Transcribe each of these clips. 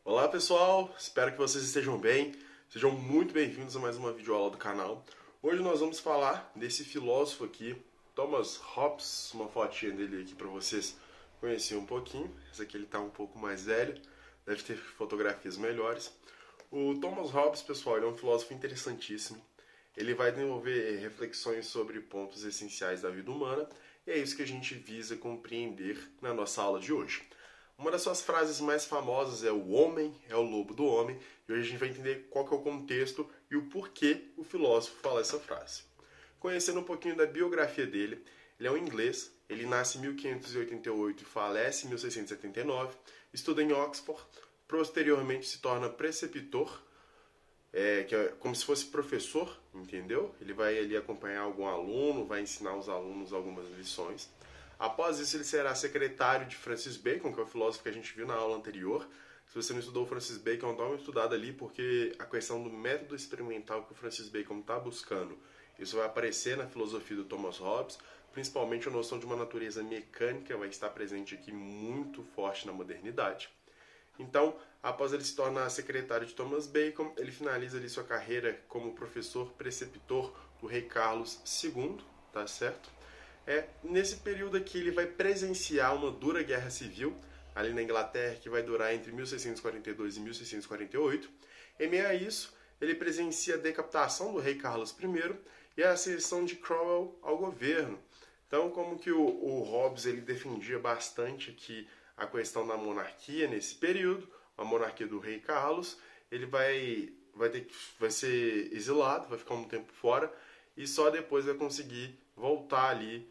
Olá pessoal, espero que vocês estejam bem, sejam muito bem-vindos a mais uma videoaula do canal. Hoje nós vamos falar desse filósofo aqui, Thomas Hobbes, uma fotinha dele aqui para vocês conhecerem um pouquinho. Esse aqui ele tá um pouco mais velho, deve ter fotografias melhores. O Thomas Hobbes, pessoal, ele é um filósofo interessantíssimo. Ele vai desenvolver reflexões sobre pontos essenciais da vida humana e é isso que a gente visa compreender na nossa aula de hoje. Uma das suas frases mais famosas é "o homem é o lobo do homem", e hoje a gente vai entender qual que é o contexto e o porquê o filósofo fala essa frase. Conhecendo um pouquinho da biografia dele, ele é um inglês, ele nasce em 1588 e falece em 1679, estuda em Oxford, posteriormente se torna preceptor, que é como se fosse professor, entendeu? Ele vai ali acompanhar algum aluno, vai ensinar os alunos algumas lições. Após isso, ele será secretário de Francis Bacon, que é o filósofo que a gente viu na aula anterior. Se você não estudou Francis Bacon, dá uma estudada ali, porque a questão do método experimental que o Francis Bacon está buscando, isso vai aparecer na filosofia do Thomas Hobbes, principalmente a noção de uma natureza mecânica vai estar presente aqui muito forte na modernidade. Então, após ele se tornar secretário de Thomas Bacon, ele finaliza ali sua carreira como professor preceptor do rei Carlos II, tá certo? Nesse período aqui ele vai presenciar uma dura guerra civil ali na Inglaterra, que vai durar entre 1642 e 1648. Em meio a isso, ele presencia a decapitação do rei Carlos I e a ascensão de Cromwell ao governo. Então, como que o Hobbes ele defendia bastante aqui a questão da monarquia nesse período, a monarquia do rei Carlos, ele vai ser exilado, vai ficar um tempo fora e só depois vai conseguir voltar ali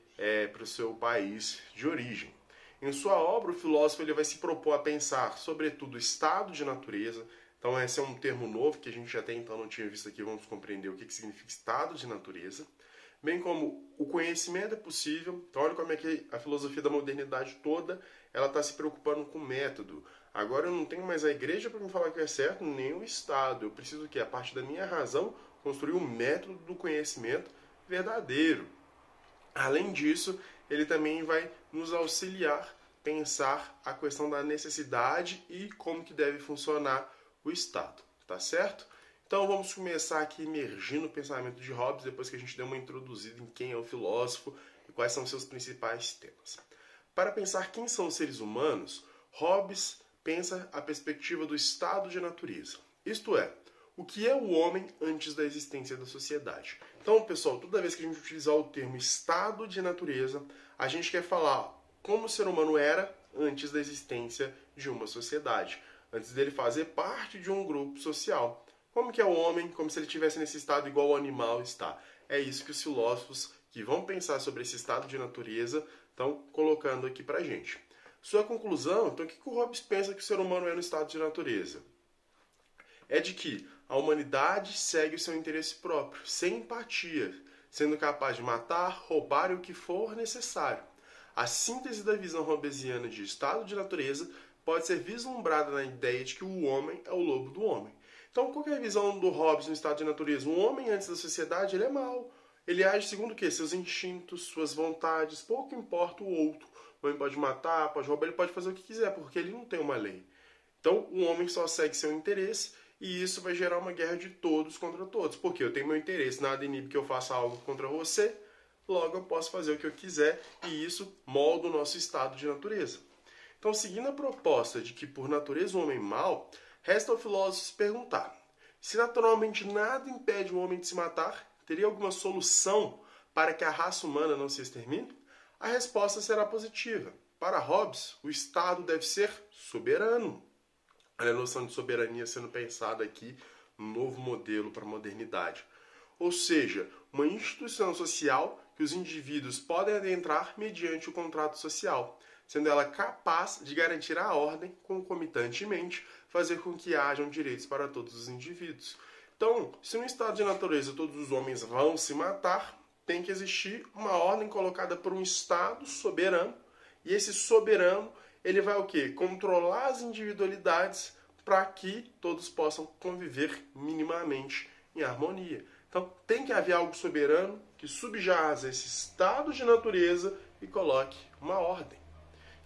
para o seu país de origem. Em sua obra, o filósofo ele vai se propor a pensar, sobretudo, o estado de natureza. Então, esse é um termo novo que a gente até então não tinha visto aqui. Vamos compreender o que significa estado de natureza. Bem como o conhecimento é possível. Então, olha como é que a filosofia da modernidade toda ela está se preocupando com o método. Agora eu não tenho mais a igreja para me falar que é certo, nem o Estado. Eu preciso que, a partir da minha razão, construir um método do conhecimento verdadeiro. Além disso, ele também vai nos auxiliar a pensar a questão da necessidade e como que deve funcionar o Estado, tá certo? Então vamos começar aqui emergindo no pensamento de Hobbes, depois que a gente deu uma introduzida em quem é o filósofo e quais são seus principais temas. Para pensar quem são os seres humanos, Hobbes pensa a perspectiva do estado de natureza, isto é, o que é o homem antes da existência da sociedade. Então, pessoal, toda vez que a gente utilizar o termo estado de natureza, a gente quer falar como o ser humano era antes da existência de uma sociedade, antes dele fazer parte de um grupo social. Como que é o homem, como se ele estivesse nesse estado igual o animal está. É isso que os filósofos que vão pensar sobre esse estado de natureza estão colocando aqui pra gente. Sua conclusão, então, o que o Hobbes pensa que o ser humano é no estado de natureza? É de que a humanidade segue o seu interesse próprio, sem empatia, sendo capaz de matar, roubar e o que for necessário. A síntese da visão hobbesiana de estado de natureza pode ser vislumbrada na ideia de que o homem é o lobo do homem. Então, qual é a visão do Hobbes no estado de natureza? Um homem antes da sociedade, ele é mau. Ele age segundo o quê? Seus instintos, suas vontades, pouco importa o outro. O homem pode matar, pode roubar, ele pode fazer o que quiser, porque ele não tem uma lei. Então, o homem só segue seu interesse e isso vai gerar uma guerra de todos contra todos. Porque eu tenho meu interesse, nada inibe que eu faça algo contra você, logo eu posso fazer o que eu quiser e isso molda o nosso estado de natureza. Então, seguindo a proposta de que por natureza o homem é mau, resta ao filósofo se perguntar: se naturalmente nada impede o homem de se matar, teria alguma solução para que a raça humana não se extermine? A resposta será positiva. Para Hobbes, o Estado deve ser soberano. Olha a noção de soberania sendo pensada aqui num novo modelo para a modernidade. Ou seja, uma instituição social que os indivíduos podem adentrar mediante o contrato social, sendo ela capaz de garantir a ordem, concomitantemente, fazer com que hajam direitos para todos os indivíduos. Então, se no estado de natureza todos os homens vão se matar, tem que existir uma ordem colocada por um Estado soberano, e esse soberano ele vai o quê? Controlar as individualidades para que todos possam conviver minimamente em harmonia. Então, tem que haver algo soberano que subjaza esse estado de natureza e coloque uma ordem.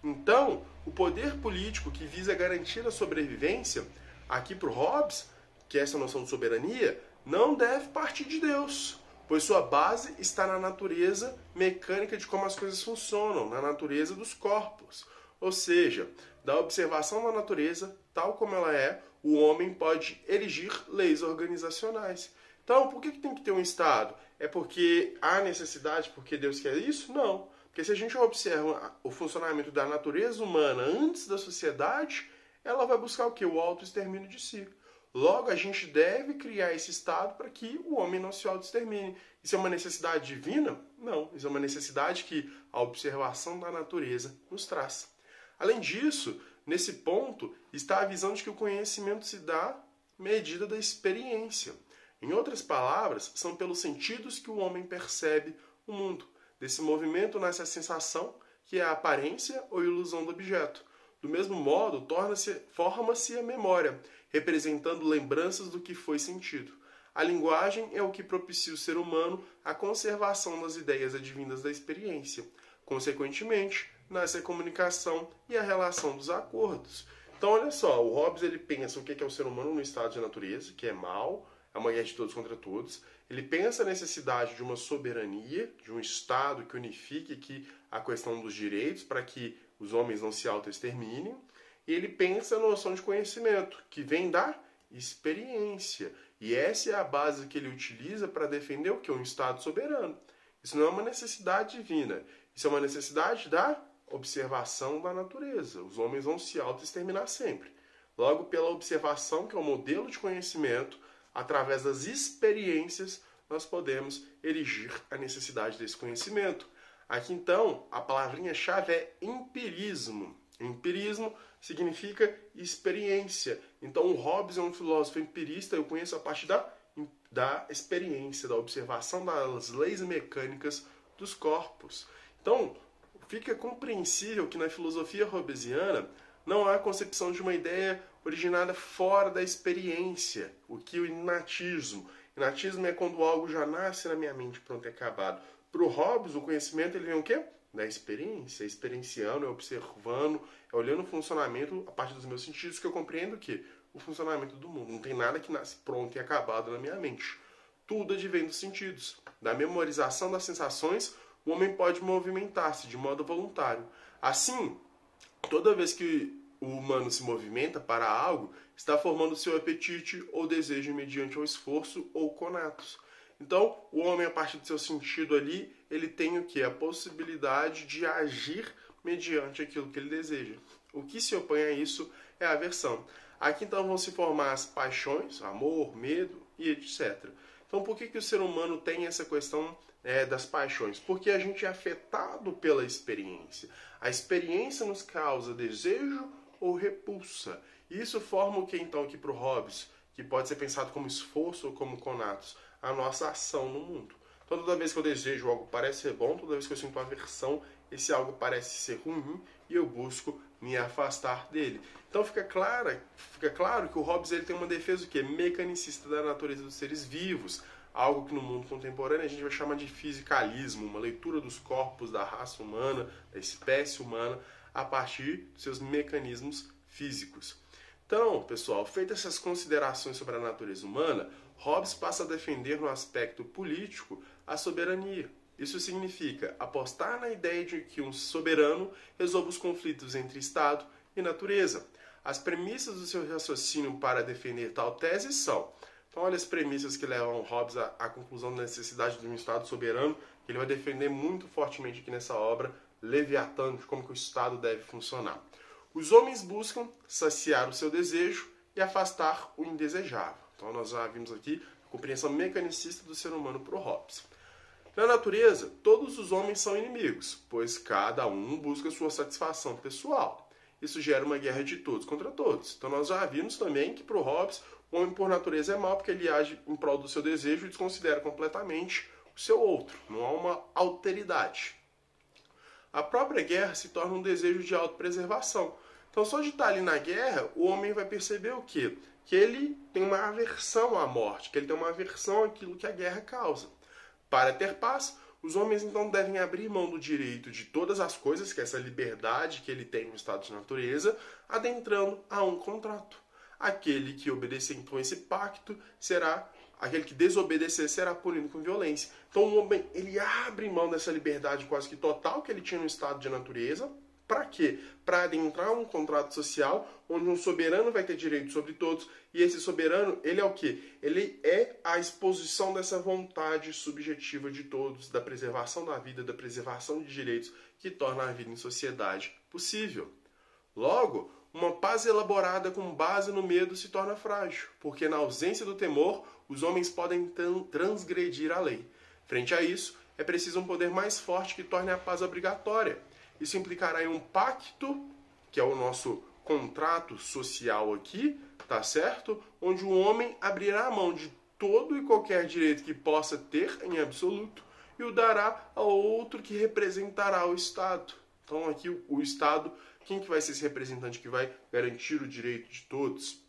Então, o poder político que visa garantir a sobrevivência, aqui para o Hobbes, que é essa noção de soberania, não deve partir de Deus, pois sua base está na natureza mecânica de como as coisas funcionam, na natureza dos corpos. Ou seja, da observação da natureza, tal como ela é, o homem pode erigir leis organizacionais. Então, por que tem que ter um Estado? É porque há necessidade, porque Deus quer isso? Não. Porque se a gente observa o funcionamento da natureza humana antes da sociedade, ela vai buscar o quê? O autoextermínio de si. Logo, a gente deve criar esse Estado para que o homem não se autoextermine. Isso é uma necessidade divina? Não. Isso é uma necessidade que a observação da natureza nos traz. Além disso, nesse ponto, está a visão de que o conhecimento se dá medida da experiência. Em outras palavras, são pelos sentidos que o homem percebe o mundo. Desse movimento nasce a sensação, que é a aparência ou ilusão do objeto. Do mesmo modo, forma-se a memória, representando lembranças do que foi sentido. A linguagem é o que propicia o ser humano a conservação das ideias advindas da experiência. Consequentemente, nasce a comunicação e a relação dos acordos. Então, olha só, o Hobbes ele pensa o que é o ser humano no estado de natureza, que é mal, é uma guerra de todos contra todos. Ele pensa a necessidade de uma soberania, de um Estado que unifique aqui a questão dos direitos para que os homens não se autoexterminem. E ele pensa a noção de conhecimento, que vem da experiência. E essa é a base que ele utiliza para defender o que? Um Estado soberano. Isso não é uma necessidade divina. Isso é uma necessidade da observação da natureza. Os homens vão se autoexterminar sempre. Logo, pela observação, que é o modelo de conhecimento, através das experiências, nós podemos erigir a necessidade desse conhecimento. Aqui, então, a palavrinha-chave é empirismo. Empirismo significa experiência. Então, o Hobbes é um filósofo empirista, eu conheço a partir da experiência, da observação das leis mecânicas dos corpos. Então, fica compreensível que na filosofia hobbesiana não há concepção de uma ideia originada fora da experiência, o que o inatismo. Inatismo é quando algo já nasce na minha mente, pronto, é acabado. Para o Hobbes, o conhecimento ele vem o quê? Da experiência, experienciando, observando, olhando o funcionamento a partir dos meus sentidos que eu compreendo o quê? O funcionamento do mundo. Não tem nada que nasce pronto e acabado na minha mente. Tudo advém dos sentidos. Da memorização das sensações, o homem pode movimentar-se de modo voluntário. Assim, toda vez que o humano se movimenta para algo, está formando seu apetite ou desejo mediante o esforço ou conatos. Então, o homem, a partir do seu sentido ali, ele tem o quê? A possibilidade de agir mediante aquilo que ele deseja. O que se opõe a isso é a aversão. Aqui, então, vão se formar as paixões, amor, medo e etc. Então, por que o ser humano tem essa questão das paixões? Porque a gente é afetado pela experiência. A experiência nos causa desejo ou repulsa. Isso forma o que, então, aqui para o Hobbes, que pode ser pensado como esforço ou como conatos, a nossa ação no mundo. Então, toda vez que eu desejo algo parece ser bom, toda vez que eu sinto aversão, esse algo parece ser ruim e eu busco me afastar dele. Então fica claro que o Hobbes ele tem uma defesa o quê? Mecanicista da natureza dos seres vivos, algo que no mundo contemporâneo a gente vai chamar de fisicalismo, uma leitura dos corpos da raça humana, da espécie humana, a partir dos seus mecanismos físicos. Então, pessoal, feitas essas considerações sobre a natureza humana, Hobbes passa a defender no aspecto político a soberania. Isso significa apostar na ideia de que um soberano resolva os conflitos entre Estado e natureza. As premissas do seu raciocínio para defender tal tese são: então, olha as premissas que levam Hobbes à conclusão da necessidade de um Estado soberano, que ele vai defender muito fortemente aqui nessa obra, Leviatã, de como que o Estado deve funcionar. Os homens buscam saciar o seu desejo e afastar o indesejável. Então, nós já vimos aqui a compreensão mecanicista do ser humano para o Hobbes. Na natureza, todos os homens são inimigos, pois cada um busca sua satisfação pessoal. Isso gera uma guerra de todos contra todos. Então, nós já vimos também que para o Hobbes, o homem por natureza é mau porque ele age em prol do seu desejo e desconsidera completamente o seu outro. Não há uma alteridade. A própria guerra se torna um desejo de autopreservação. Então, só de estar ali na guerra, o homem vai perceber o quê? Que ele tem uma aversão à morte, que ele tem uma aversão àquilo que a guerra causa. Para ter paz, Os homens então devem abrir mão do direito de todas as coisas, que é essa liberdade que ele tem no estado de natureza, adentrando a um contrato. Aquele que obedecer então esse pacto aquele que desobedecer será punido com violência. Então o homem, ele abre mão dessa liberdade quase que total que ele tinha no estado de natureza. Para quê? Para adentrar um contrato social onde um soberano vai ter direito sobre todos. E esse soberano, ele é o quê? Ele é a exposição dessa vontade subjetiva de todos, da preservação da vida, da preservação de direitos, que torna a vida em sociedade possível. Logo, uma paz elaborada com base no medo se torna frágil, porque na ausência do temor, os homens podem transgredir a lei. Frente a isso, é preciso um poder mais forte que torne a paz obrigatória. Isso implicará em um pacto, que é o nosso contrato social aqui, tá certo? Onde o homem abrirá a mão de todo e qualquer direito que possa ter em absoluto e o dará ao outro que representará o Estado. Então aqui o Estado, quem que vai ser esse representante que vai garantir o direito de todos?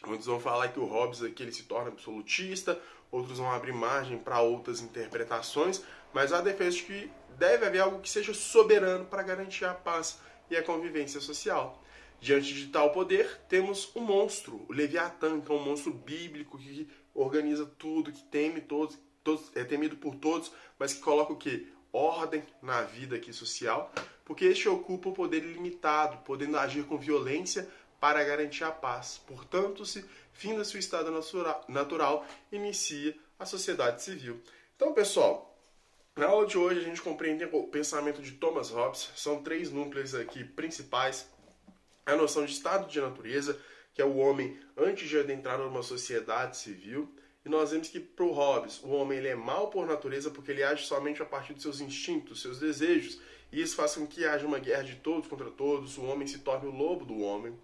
Muitos vão falar que o Hobbes aqui ele se torna absolutista, outros vão abrir margem para outras interpretações, mas há defesa de que deve haver algo que seja soberano para garantir a paz e a convivência social. Diante de tal poder, temos um monstro, o Leviatã, que é um monstro bíblico que organiza tudo, que teme todos, é temido por todos, mas que coloca o quê? Ordem na vida aqui social, porque este ocupa o poder ilimitado, podendo agir com violência para garantir a paz. Portanto, se finda-se o estado natural, inicia a sociedade civil. Então, pessoal, na aula de hoje a gente compreende o pensamento de Thomas Hobbes. São 3 núcleos aqui principais. A noção de estado de natureza, que é o homem antes de adentrar numa sociedade civil. E nós vemos que para o Hobbes, o homem ele é mau por natureza porque ele age somente a partir dos seus instintos, seus desejos. E isso faz com que haja uma guerra de todos contra todos, o homem se torne o lobo do homem.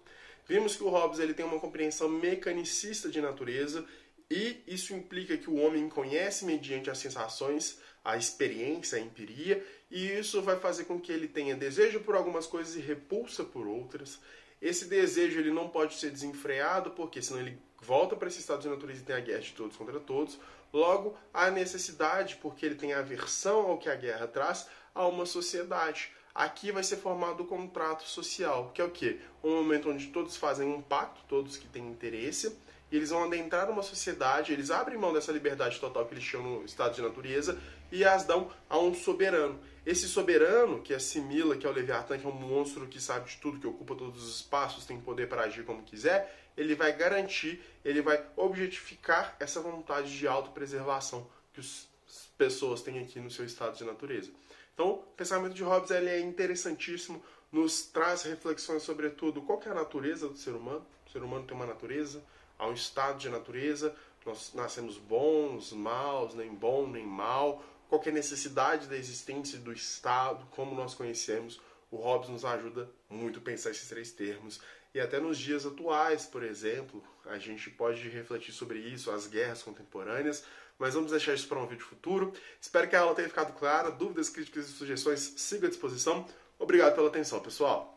Vimos que o Hobbes ele tem uma compreensão mecanicista de natureza e isso implica que o homem conhece mediante as sensações, a experiência, a empiria, e isso vai fazer com que ele tenha desejo por algumas coisas e repulsa por outras. Esse desejo ele não pode ser desenfreado, porque senão ele volta para esse estado de natureza e tem a guerra de todos contra todos. Logo, há necessidade, porque ele tem aversão ao que a guerra traz, a uma sociedade. Aqui vai ser formado o contrato social, que é o quê? Um momento onde todos fazem um pacto, todos que têm interesse, e eles vão adentrar numa sociedade, eles abrem mão dessa liberdade total que eles tinham no estado de natureza e as dão a um soberano. Esse soberano, que assimila, que é o Leviatã, que é um monstro que sabe de tudo, que ocupa todos os espaços, tem poder para agir como quiser, ele vai garantir, ele vai objetificar essa vontade de autopreservação que as pessoas têm aqui no seu estado de natureza. Então, o pensamento de Hobbes ele é interessantíssimo, nos traz reflexões sobre tudo. Qual que é a natureza do ser humano? O ser humano tem uma natureza, há um estado de natureza, nós nascemos bons, maus, nem bom, nem mal. Qual que é a necessidade da existência do Estado, como nós conhecemos? O Hobbes nos ajuda muito a pensar esses 3 termos. E até nos dias atuais, por exemplo, a gente pode refletir sobre isso, as guerras contemporâneas, mas vamos deixar isso para um vídeo futuro. Espero que a aula tenha ficado clara. Dúvidas, críticas e sugestões, siga à disposição. Obrigado pela atenção, pessoal.